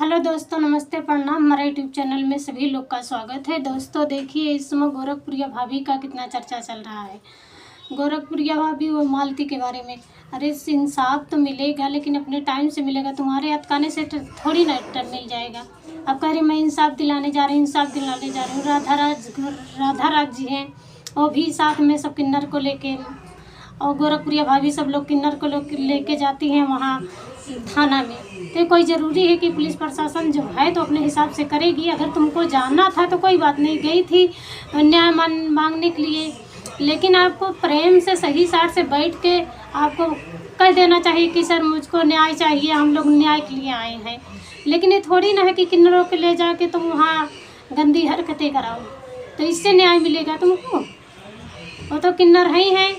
Hello दोस्तों, नमस्ते, प्रणाम। हमारे यूट्यूब चैनल में सभी लोग का स्वागत है। दोस्तों देखिए, इस समय गोरखपुरिया भाभी का कितना चर्चा चल रहा है। गोरखपुरिया भाभी वो मालती के बारे में, अरे इंसाफ तो मिलेगा लेकिन अपने टाइम से मिलेगा। तुम्हारे अटकाने से थोड़ी ना मिल जाएगा। अब कह रही मैं इंसाफ दिलाने जा रही हूँ, इंसाफ दिलाने जा रही हूँ। राधा राज जी हैं, वो भी साथ में सब किन्नर को लेके, और गोरखपुरिया भाभी सब लोग किन्नर को लेके जाती हैं वहाँ थाना में। तो कोई ज़रूरी है कि पुलिस प्रशासन जो है तो अपने हिसाब से करेगी। अगर तुमको जानना था तो कोई बात नहीं, गई थी न्याय मांगने के लिए, लेकिन आपको प्रेम से सही साइड से बैठ के आपको कह देना चाहिए कि सर मुझको न्याय चाहिए, हम लोग न्याय के लिए आए हैं। लेकिन ये थोड़ी ना है कि किन्नरों के ले जाके तुम वहाँ गंदी हरकतें कराओ तो इससे न्याय मिलेगा तुमको। वो तो किन्नर ही हैं,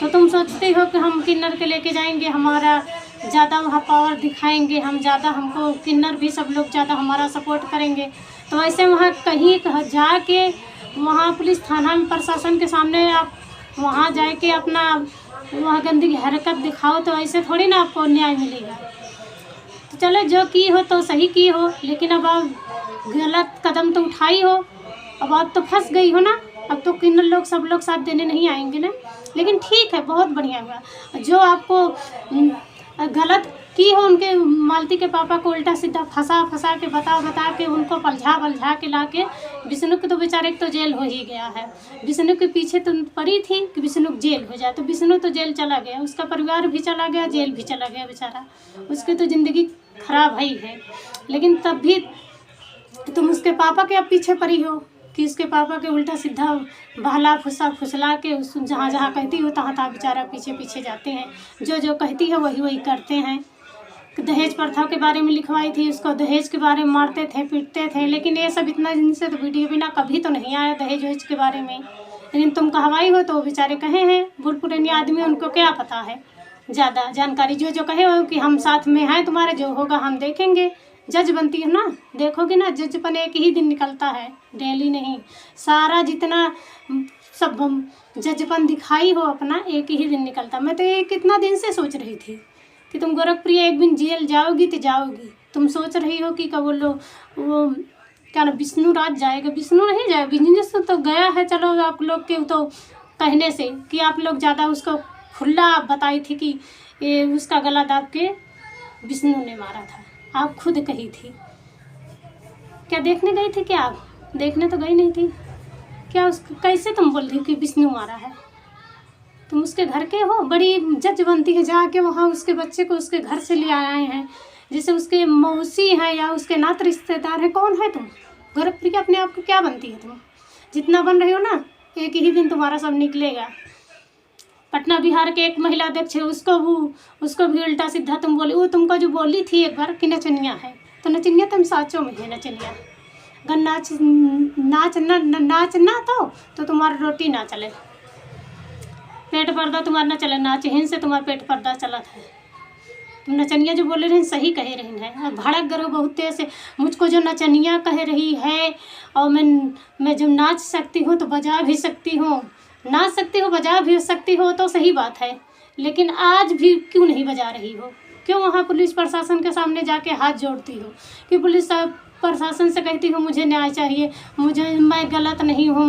तो तुम सोचते हो कि हम किन्नर के लेके जाएंगे, हमारा ज़्यादा वहाँ पावर दिखाएंगे, हम ज़्यादा, हमको किन्नर भी सब लोग ज़्यादा हमारा सपोर्ट करेंगे। तो ऐसे वहाँ कहीं जाके वहाँ पुलिस थाना में प्रशासन के सामने आप वहाँ जाके अपना वहाँ गंदी हरकत दिखाओ तो ऐसे थोड़ी ना आपको न्याय मिलेगा। तो चलो, जो की हो तो सही की हो, लेकिन अब आप गलत कदम तो उठाई हो, अब आप तो फंस गई हो ना। अब तो किन्नर लोग सब लोग साथ देने नहीं आएंगे ना। लेकिन ठीक है, बहुत बढ़िया हुआ जो आपको गलत की हो। उनके मालती के पापा को उल्टा सीधा फंसा के बता के उनको पलझा के ला के, विष्णु के तो बेचारे तो जेल हो ही गया है। विष्णु के पीछे तो पड़ी थी कि विष्णु जेल हो जाए, तो विष्णु तो जेल चला गया, उसका परिवार भी चला गया, जेल भी चला गया बेचारा, उसकी तो ज़िंदगी खराब ही है। लेकिन तब भी तुम उसके पापा के अब पीछे पड़ी हो कि उसके पापा के उल्टा सीधा बहला फुसला के उस जहाँ कहती हो तहाँ बेचारा पीछे जाते हैं। जो कहती है वही करते हैं। दहेज प्रथा के बारे में लिखवाई थी, उसको दहेज के बारे में मारते थे, पीटते थे, लेकिन ये सब इतना दिन से तो वीडियो बिना कभी तो नहीं आया दहेज वहेज के बारे में। लेकिन तुम कहवाई हो तो वो बेचारे कहे हैं, बूढ़ पुरानी आदमी, उनको क्या पता है ज़्यादा जानकारी। जो कहे हो कि हम साथ में हैं तुम्हारे, जो होगा हम देखेंगे। जज बनती है ना, देखोगे ना, जजपन एक ही दिन निकलता है, डेली नहीं। सारा जितना सब जजपन दिखाई हो अपना, एक ही दिन निकलता। मैं तो ये कितना दिन से सोच रही थी कि तुम गोरखप्रिया एक दिन जेल जाओगी तो जाओगी। तुम सोच रही हो कि कब वो क्या ना विष्णु राज जाएगा, विष्णु नहीं जाएगा, बिजनेस तो गया है। चलो आप लोग के तो कहने से कि आप लोग ज़्यादा उसको खुला बताई थी कि ये उसका गला दाब के विष्णु ने मारा था, आप खुद कही थी। क्या देखने गई थी? क्या आप देखने तो गई नहीं थी क्या? कैसे तुम बोल रही हो कि विष्णु मारा है? तुम उसके घर के हो, बड़ी जज बनती है, जाके वहाँ उसके बच्चे को उसके घर से ले आए हैं, जैसे उसके मौसी हैं या उसके नात रिश्तेदार हैं। कौन है तुम? गोरखप्रिया अपने आप को क्या बनती है तुम? जितना बन रही हो ना, एक ही दिन तुम्हारा सब निकलेगा। पटना बिहार के एक महिला अध्यक्ष है, उसको भी उल्टा सीधा तुम बोली। वो तुमको जो बोली थी एक बार कि नचनिया है, तो नचनिया तुम साचों में है नचनिया। अगर नाच ना तो तुम्हारा रोटी ना चले, पेट पर्दा तुम्हारा ना चले, नाच हिन से तुम्हारा पेट पर्दा चला था। तुम नचनिया जो बोले रही सही कहे रही है। अब भड़क गए बहुत से, मुझको जो नचनिया कह रही है, और मैं जब नाच सकती हूँ तो बजा भी सकती हूँ, नाच सकती हो, बजा भी सकती हो, तो सही बात है। लेकिन आज भी क्यों नहीं बजा रही हो? क्यों वहाँ पुलिस प्रशासन के सामने जाके हाथ जोड़ती हो कि पुलिस प्रशासन से कहती हो मुझे न्याय चाहिए, मैं गलत नहीं हूँ,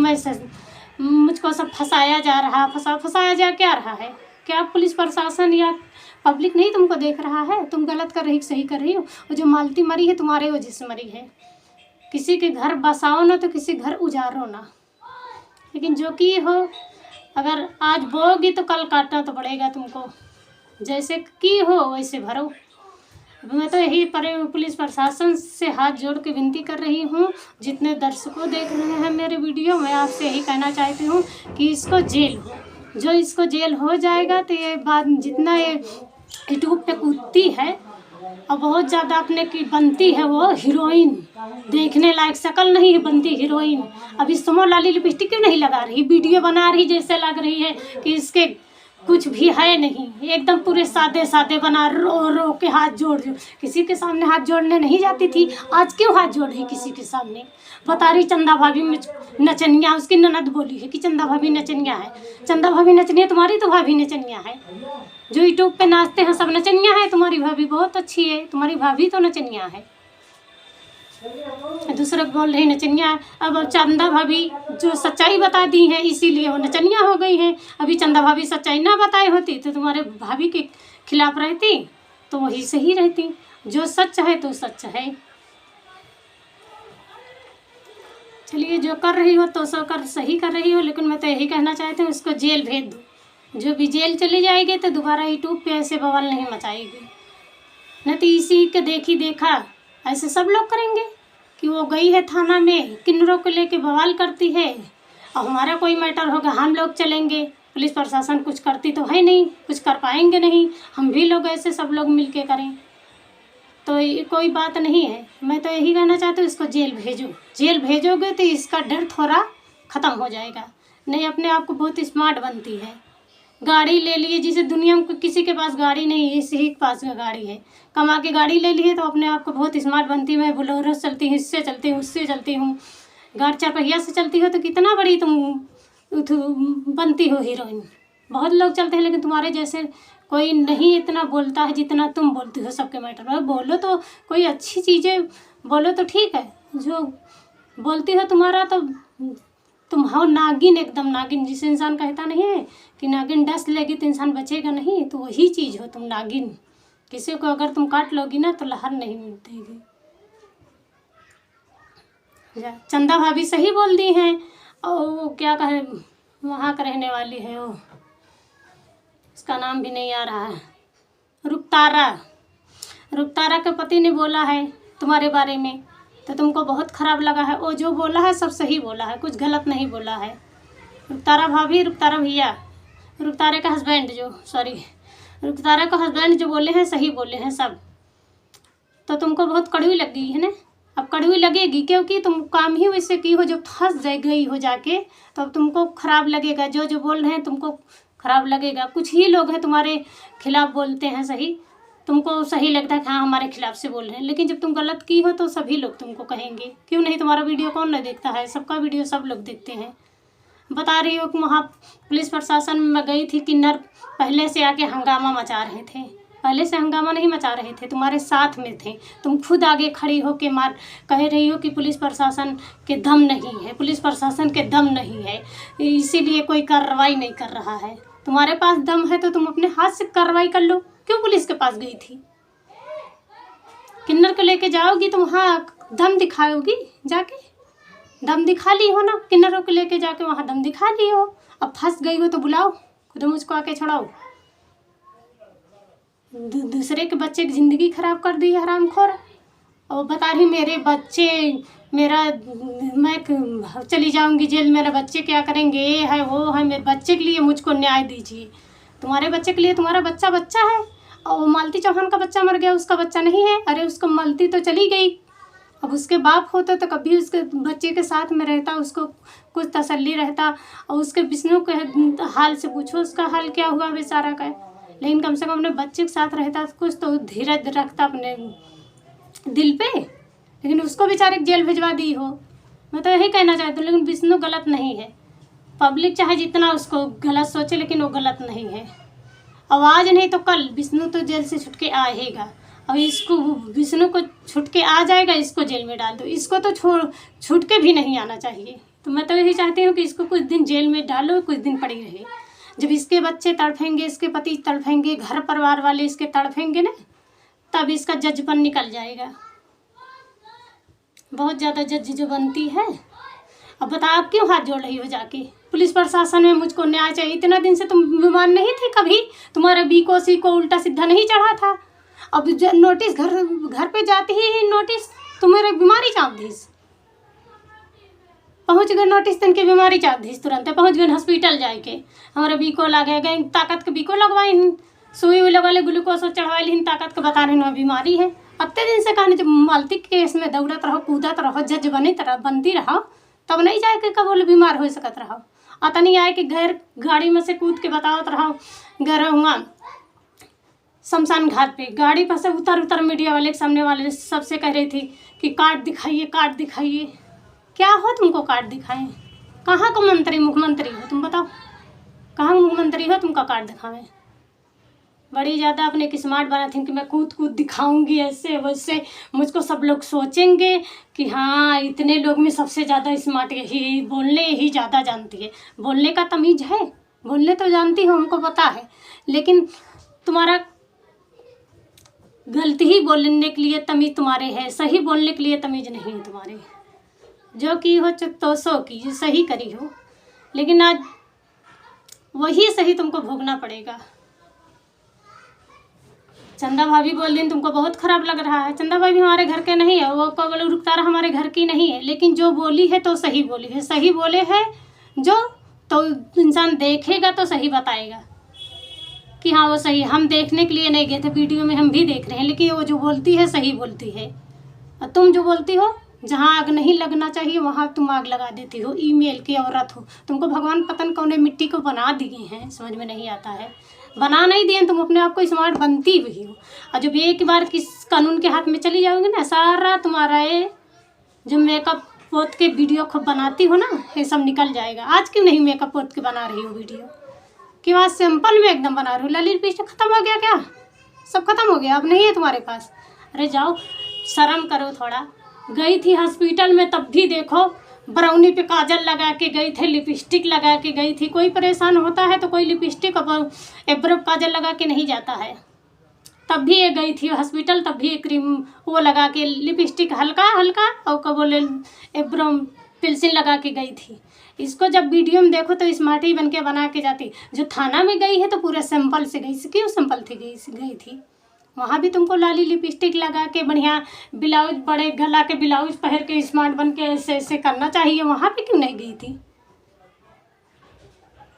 मुझको सब फंसाया जा रहा, फंसाया जा क्या रहा है? क्या पुलिस प्रशासन या पब्लिक नहीं तुमको देख रहा है? तुम गलत कर रही, सही कर रही हो। और जो मालती मरी है तुम्हारे वजह से मरी है। किसी के घर बसाओ ना तो किसी घर उजारो ना। लेकिन जो की हो, अगर आज बोओगी तो कल काटना तो पड़ेगा तुमको। जैसे की हो वैसे भरो। मैं तो यही पुलिस प्रशासन से हाथ जोड़ के विनती कर रही हूँ, जितने दर्शकों देख रहे हैं मेरे वीडियो, मैं आपसे यही कहना चाहती हूँ कि इसको जेल हो। जो इसको जेल हो जाएगा तो ये बात जितना ये यूट्यूब पे कूदती है और बहुत ज़्यादा अपने की बनती है, वो हीरोइन, देखने लायक शक्ल नहीं है, बनती हीरोइन। अभी समो लाली लिपस्टिक क्यों नहीं लगा रही? वीडियो बना रही जैसे लग रही है कि इसके कुछ भी है नहीं, एकदम पूरे सादे बना, रो के हाथ जोड़। किसी के सामने हाथ जोड़ने नहीं जाती थी, आज क्यों हाथ जोड़ रही किसी के सामने? बता रही चंदा भाभी नचनिया, उसकी ननद बोली है कि चंदा भाभी नचनिया है। चंदा भाभी नचनिया, तुम्हारी तो भाभी नचनिया है। जो यूट्यूब पे नाचते हैं सब नचनिया है। तुम्हारी भाभी बहुत अच्छी है, तुम्हारी भाभी तो नचनिया है। दूसरे को बोल रही नचनिया। अब चंदा भाभी जो सच्चाई बता दी है इसीलिए वो नचनिया हो गई है। अभी चंदा भाभी सच्चाई ना बताई होती तो तुम्हारे भाभी के खिलाफ रहती तो वही सही रहती। जो सच है तो सच है। चलिए, जो कर रही हो तो सही कर रही हो, लेकिन मैं तो यही कहना चाहती हूँ उसको जेल भेज दो। जो भी जेल चली जाएगी तो दोबारा यूट्यूब पे ऐसे बवाल नहीं मचाएगी। न तो इसी के देखा ऐसे सब लोग करेंगे कि वो गई है थाना में किन्नरों को लेके बवाल करती है और हमारा कोई मैटर होगा हम लोग चलेंगे। पुलिस प्रशासन कुछ करती तो है नहीं, कुछ कर पाएंगे नहीं। हम भी लोग ऐसे सब लोग मिल के करें तो ये कोई बात नहीं है। मैं तो यही कहना चाहती हूँ इसको जेल भेजो। जेल भेजोगे तो इसका डर थोड़ा ख़त्म हो जाएगा। नहीं, अपने आप को बहुत स्मार्ट बनती है। गाड़ी ले लिए, जिसे दुनिया में किसी के पास गाड़ी नहीं है, इसी के पास गाड़ी है। कमा के गाड़ी ले ली है तो अपने आप को बहुत स्मार्ट बनती है। मैं बोलेरो से चलती हूँ, इससे चलती हूँ, उससे चलती हूँ। गाड़ी 4 पहिया से चलती हो तो कितना बड़ी तुम बनती हो हीरोइन। बहुत लोग चलते हैं लेकिन तुम्हारे जैसे कोई नहीं इतना बोलता है जितना तुम बोलती हो सबके मैटर में। बोलो तो कोई अच्छी चीज़ें बोलो तो ठीक है। जो बोलती हो तुम्हारा तो तुम हो नागिन, एकदम नागिन। जिस इंसान कहता नहीं है कि नागिन डस लेगी तो इंसान बचेगा नहीं, तो वही चीज़ हो तुम, नागिन। किसी को अगर तुम काट लोगी ना तो लहर नहीं मिलती। चंदा भाभी सही बोल दी हैं। और वो क्या कहे, वहाँ का रहने वाली है वो, उसका नाम भी नहीं आ रहा है, रुखतारा के पति ने बोला है तुम्हारे बारे में तो तुमको बहुत ख़राब लगा है। वो जो बोला है सब सही बोला है, कुछ गलत नहीं बोला है। रुखतारा भाभी, रुखतारा भैया, रुखतारे का हस्बैंड रुखतारा का हस्बैंड जो बोले हैं सही बोले हैं सब। तो तुमको बहुत कड़वी लग गई है ना। अब कड़वी लगेगी क्योंकि तुम काम ही वैसे की हो। जब फंस गई हो जाके तो अब तुमको ख़राब लगेगा। जो जो बोल रहे हैं तुमको ख़राब लगेगा। कुछ ही लोग हैं तुम्हारे खिलाफ बोलते हैं सही, तुमको सही लगता है कि हाँ हमारे खिलाफ से बोल रहे हैं, लेकिन जब तुम गलत की हो तो सभी लोग तुमको कहेंगे। क्यों नहीं, तुम्हारा वीडियो कौन नहीं देखता है? सबका वीडियो सब लोग देखते हैं। बता रही हो कि वहाँ पुलिस प्रशासन में गई थी किन्नर, पहले से आके हंगामा मचा रहे थे। पहले से हंगामा नहीं मचा रहे थे, तुम्हारे साथ में थे। तुम खुद आगे खड़ी हो के कह रही हो कि पुलिस प्रशासन के दम नहीं है, पुलिस प्रशासन के दम नहीं है, इसीलिए कोई कार्रवाई नहीं कर रहा है। तुम्हारे पास दम है तो तुम अपने हाथ से कार्रवाई कर लो। क्यों पुलिस के पास गई थी? किन्नर को लेके जाओगी तो वहाँ दम दिखाओगी, जाके दम दिखा ली हो ना। किन्नरों को लेके जाके वहाँ दम दिखा ली हो। अब फंस गई हो तो बुलाओ, खुद मुझको आके छुड़ाओ। दूसरे के बच्चे की ज़िंदगी ख़राब कर दी है हरामखोर। और बता रही मेरे बच्चे, मैं चली जाऊंगी जेल, मेरे बच्चे क्या करेंगे, ये है वो है। मेरे बच्चे के लिए मुझको न्याय दीजिए। तुम्हारे बच्चे के लिए तुम्हारा बच्चा है और मालती चौहान का बच्चा मर गया, उसका बच्चा नहीं है। अरे उसको मालती तो चली गई, अब उसके बाप होता तो कभी उसके बच्चे के साथ में रहता, उसको कुछ तसल्ली रहता। और उसके विष्णु के हाल से पूछो उसका हाल क्या हुआ बेचारा का। लेकिन कम से कम अपने बच्चे के साथ रहता तो कुछ तो धीरज रखता अपने दिल पे। लेकिन उसको बेचारे जेल भिजवा दी हो। मैं तो यही कहना चाहती हूँ, लेकिन विष्णु गलत नहीं है। पब्लिक चाहे जितना उसको गलत सोचे लेकिन वो गलत नहीं है। आवाज़ नहीं तो कल विष्णु तो जेल से छुट के आएगा। और इसको विष्णु को छुट के आ जाएगा, इसको जेल में डाल दो। इसको तो छूट के भी नहीं आना चाहिए। तो मैं तो यही चाहती हूँ कि इसको कुछ दिन जेल में डालो, कुछ दिन पड़ी रहे। जब इसके बच्चे तड़फेंगे, इसके पति तड़फेंगे, घर परिवार वाले इसके तड़फेंगे ना, तब इसका जजपन निकल जाएगा। बहुत ज़्यादा जज जो बनती है। अब बता, आप क्यों हाथ जोड़ रही हो जाके? पुलिस प्रशासन में मुझको न्याय चाहिए। इतना दिन से तुम बीमार नहीं थे कभी? तुम्हारा बीको सी को उल्टा सीधा नहीं चढ़ा था? अब नोटिस घर पे जाती ही नोटिस, तुम्हारे बीमारी चाप दीस पहुँच गए। नोटिस तन के बीमारी चाप दीस, तुरंत पहुँच गए हॉस्पिटल जाके। हमारा बीको लगे गए, ताकत के बीको लगवाई, सुई हुई लगा ले, ग्लूकोज चढ़वा ली, ताकत के बता रहे बीमारी है। अत्ते दिन से कहने जब मालती के केस में दौड़त रहो, कूदत रहो, जज बनती रहो, तब नहीं जाए के कब बीमार हो सकत रहो। आता नहीं आए कि घर गाड़ी में से कूद के बतावत रहो। घर हुआ शमशान घाट पे गाड़ी पर से उतर मीडिया वाले के सामने वाले सबसे कह रही थी कि कार्ड दिखाइए, कार्ड दिखाइए। क्या हो तुमको कार्ड दिखाएं? कहाँ को मुख्यमंत्री हो तुम? बताओ कहाँ मुख्यमंत्री हो तुमका कार्ड दिखावें? बड़ी ज़्यादा अपने की स्मार्ट बनाती हूँ कि मैं कूद कूद दिखाऊंगी ऐसे वैसे, मुझको सब लोग सोचेंगे कि हाँ इतने लोग में सबसे ज़्यादा स्मार्ट यही, बोलने यही ज़्यादा जानती है। बोलने का तमीज़ है, बोलने तो जानती हूँ, हमको पता है, लेकिन तुम्हारा गलती ही बोलने के लिए तमीज़ तुम्हारे है, सही बोलने के लिए तमीज़ नहीं है तुम्हारे। जो की हो तो सो की, जो सही करी हो, लेकिन आज वही सही तुमको भोगना पड़ेगा। चंदा भाभी बोल रही तुमको बहुत ख़राब लग रहा है। चंदा भाभी हमारे घर के नहीं है, वो कबल रुकतारा हमारे घर की नहीं है, लेकिन जो बोली है तो सही बोली है। सही बोले है जो, तो इंसान देखेगा तो सही बताएगा कि हाँ वो सही। हम देखने के लिए नहीं गए थे, वीडियो में हम भी देख रहे हैं, लेकिन वो जो बोलती है सही बोलती है। और तुम जो बोलती हो, जहाँ आग नहीं लगना चाहिए वहाँ तुम आग लगा देती हो। ईमेल की औरत हो, तुमको भगवान पतन कौने मिट्टी को बना दिए हैं, समझ में नहीं आता है। बना नहीं दिए, तुम अपने आप को स्मार्ट बनती हुई हो। और जब एक बार किस कानून के हाथ में चली जाओगे ना, सारा तुम्हारा ये जो मेकअप पोत के वीडियो खूब बनाती हो ना, ये सब निकल जाएगा। आज क्यों नहीं मेकअप पोत के बना रही हो वीडियो, क्यों आज सिंपल में एकदम बना रही हो? लाली लिपस्टिक खत्म हो गया क्या? सब खत्म हो गया, अब नहीं है तुम्हारे पास? अरे जाओ, शर्म करो थोड़ा। गई थी हॉस्पिटल में, तब भी देखो ब्राउनी पे काजल लगा के गई थी, लिपस्टिक लगा के गई थी। कोई परेशान होता है तो कोई लिपस्टिक और एब्रो काजल लगा के नहीं जाता है। तब भी ये गई थी हॉस्पिटल, तब भी क्रीम वो लगा के, लिपस्टिक हल्का हल्का और क्या बोले एब्रो पेंसिल लगा के गई थी। इसको जब वीडियो में देखो तो स्मार्ट ही बन के बना के जाती। जो थाना में गई है तो पूरा सिंपल से गई। क्यों सिंपल थी गई थी? वहाँ भी तुमको लाली लिपस्टिक लगा के बढ़िया ब्लाउज, बड़े गला के ब्लाउज पहन के स्मार्ट बन के ऐसे ऐसे करना चाहिए। वहाँ पे क्यों नहीं गई थी?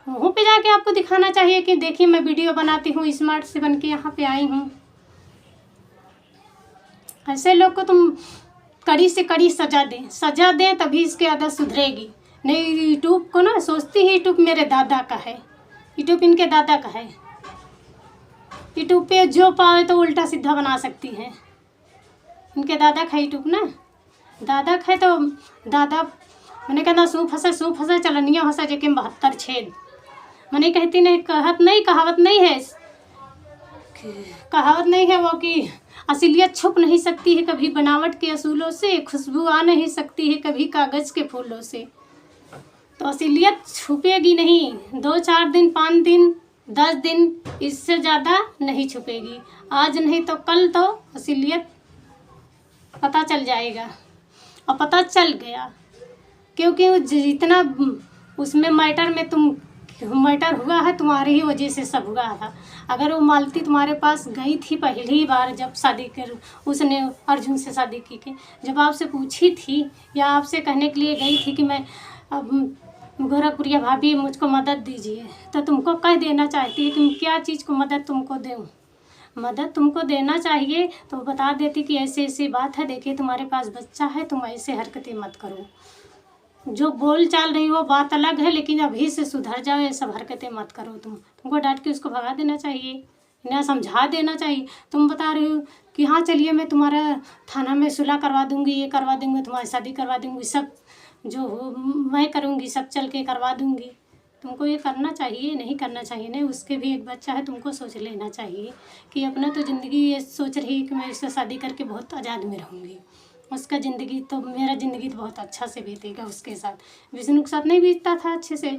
वहाँ पे जाके आपको दिखाना चाहिए कि देखिए मैं वीडियो बनाती हूँ, स्मार्ट से बन के यहाँ पे आई हूँ। ऐसे लोग को तुम कड़ी से कड़ी सजा दें तभी इसकी आदत सुधरेगी। नहीं, यूट्यूब को ना सोचती है यूट्यूब मेरे दादा का है, यूट्यूब इनके दादा का है। यूट्यूब पे जो पावे तो उल्टा सीधा बना सकती हैं। इनके दादा का यूट्यूब ना, दादा का है तो दादा मैंने कहना सू फंसे चलनिया फंसा जेके 72 छेद। मैंने कहती नहीं, कहावत नहीं है वो कि असलियत छुप नहीं सकती है कभी बनावट के असूलों से, खुशबू आ नहीं सकती है कभी कागज़ के फूलों से। तो असलियत छुपेगी नहीं, 2-4 दिन, 5 दिन, 10 दिन, इससे ज़्यादा नहीं छुपेगी। आज नहीं तो कल तो असलियत पता चल जाएगा। और पता चल गया, क्योंकि जितना उसमें मैटर में तुम मैटर हुआ है, तुम्हारी ही वजह से सब हुआ था। अगर वो मालती तुम्हारे पास गई थी पहली बार जब शादी कर, उसने अर्जुन से शादी की के, जब आपसे पूछी थी या आपसे कहने के लिए गई थी कि मैं गोरखपुरिया भाभी मुझको मदद दीजिए, तो तुमको कह देना चाहती है कि क्या चीज़ को मदद तुमको दूँ। मदद तुमको देना चाहिए तो बता देती कि ऐसे ऐसी बात है, देखिए तुम्हारे पास बच्चा है, तुम ऐसे हरकतें मत करो। जो बोल चाल रही हो बात अलग है, लेकिन अभी से सुधर जाओ, ये सब हरकतें मत करो। तुमको डांट के उसको भगा देना चाहिए, ना समझा देना चाहिए। तुम बता रही हो कि हाँ चलिए मैं तुम्हारा थाना में सुलह करवा दूँगी, ये करवा दूँगी, तुम्हारी शादी करवा दूँगी, सब जो हो मैं करूँगी, सब चल के करवा दूँगी। तुमको ये करना चाहिए, नहीं करना चाहिए। नहीं, उसके भी एक बच्चा है, तुमको सोच लेना चाहिए कि अपना तो ज़िंदगी ये सोच रही है कि मैं इससे शादी करके बहुत आज़ाद में रहूँगी। उसका ज़िंदगी तो, मेरा ज़िंदगी तो बहुत अच्छा से बीतेगा उसके साथ। विष्णु के साथ नहीं बीतता था अच्छे से,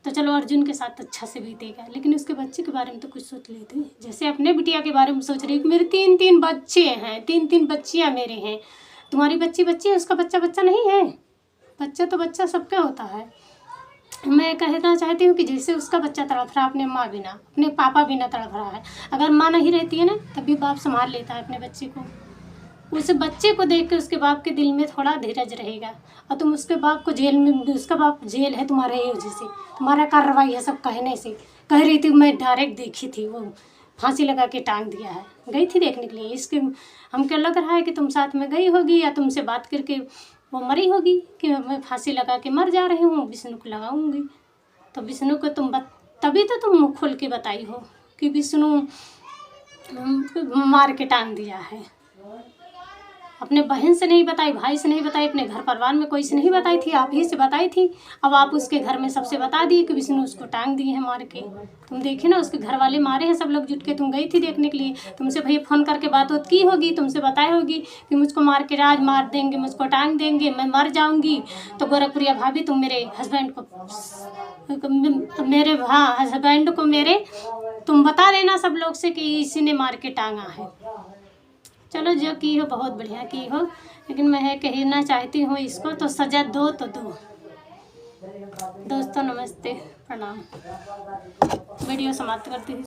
तो चलो अर्जुन के साथ अच्छा से बीतेगा। लेकिन उसके बच्चे के बारे में तो कुछ सोच लेती। जैसे अपने बिटिया के बारे में सोच रही कि मेरे 3 बच्चे हैं, 3 बच्चियाँ मेरे हैं। तुम्हारी बच्ची है, उसका बच्चा नहीं है। बच्चा तो बच्चा सबका होता है। मैं कहना चाहती हूँ कि जैसे उसका बच्चा तड़प रहा अपने माँ बिना, अपने पापा बिना तड़प रहा है। अगर माँ नहीं रहती है ना, तभी बाप संभाल लेता है अपने बच्चे को। उस बच्चे को देख के उसके बाप के दिल में थोड़ा धीरज रहेगा। और तुम उसके बाप को जेल में, उसका बाप जेल है तुम्हारे ही वजह से, तुम्हारा कार्रवाई है सब कहने से। कह रही थी मैं डायरेक्ट देखी थी, वो फांसी लगा के टांग दिया है। गई थी देखने के लिए। इसके हमको लग रहा है कि तुम साथ में गई होगी या तुमसे बात करके वो मरी होगी कि मैं फांसी लगा के मर जा रही हूँ, विष्णु को लगाऊंगी। तो विष्णु को तुम तभी तो तुम मुँह खोल के बताई हो कि विष्णु मार के टांग दिया है। अपने बहन से नहीं बताई, भाई से नहीं बताई, अपने घर परिवार में कोई से नहीं बताई थी, आप ही से बताई थी। अब आप उसके घर में सबसे बता दी कि विष्णु उसको टांग दिए हैं मार के। तुम देखे ना, उसके घर वाले मारे हैं सब लोग जुट के, तुम गई थी देखने के लिए। तुमसे भैया फ़ोन करके बात होत की होगी, तुमसे बताई होगी कि मुझको मार के आज मार देंगे, मुझको टांग देंगे, मैं मर जाऊँगी। तो गोरखपुरिया भाभी तुम मेरे हस्बैंड को, मेरे हस्बैंड को मेरे तुम बता देना सब लोग से कि इसी ने मार के टांगा है। चलो जो की हो बहुत बढ़िया की हो, लेकिन मैं कहना चाहती हूँ इसको तो सज़ा दो तो दो। दोस्तों नमस्ते, प्रणाम। वीडियो समाप्त करती हूँ।